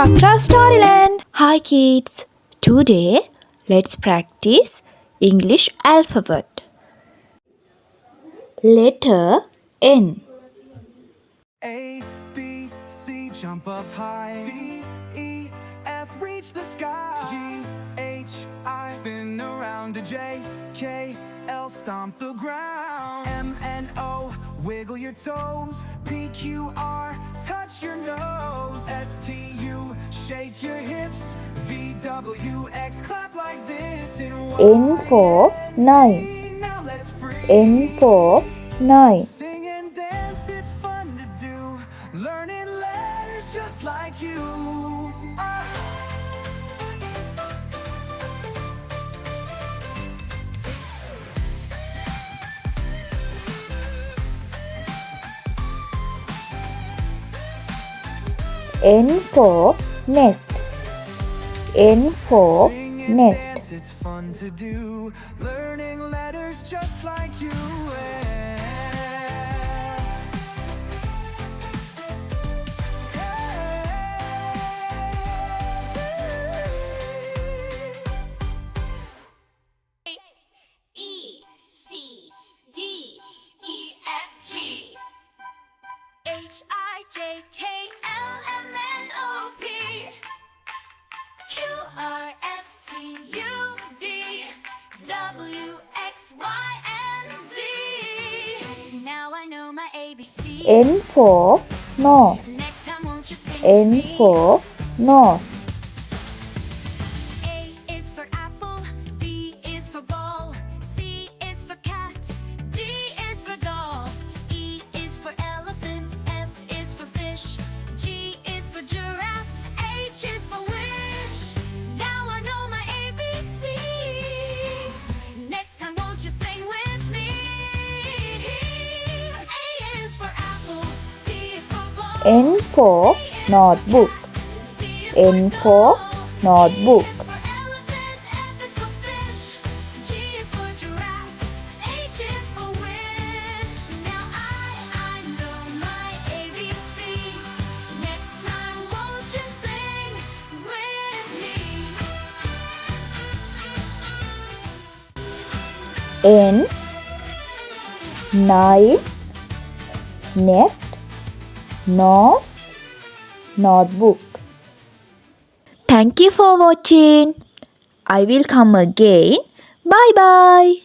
Chakra Storyland. Hi kids. Today let's practice English alphabet. Letter N. A, B, C, jump up high. D, E, F, reach the sky. G, H, I, spin around. J, K, L, stomp the ground. M, N, O, wiggle your toes. P, Q, R, touch your nose. S, T, U, shake your hips. V, W, X, clap like this. N for 9. Now let's freeze. N for 9. Sing and dance, it's fun to do. Learning letters just like you. N for nest. N for Sing and nest. dance, it's fun to do. Learning letters just like you. E, C, D, E, F, G, H, I, J, K, L, M, N, O, P, Q, R, S, T, U, V, W, X, Y, and Z. Now I know my ABCs. N for nose. Next time won't you sing N with me? for nose. A is for apple, B is for ball, C is for cat, D is for doll, E is for elephant, F is for fish, G is for giraffe, H is for wish. Now I know my ABCs. Next time won't you sing with me? A is for apple, B is for ball, N for notebook. D is N for notebook. for elephant, F is for fish, G is for giraffe, H is for wish. Now I know my ABCs. Next time won't you sing with me? N 9 nest nose notebook. Thank you for watching. I will come again. Bye bye.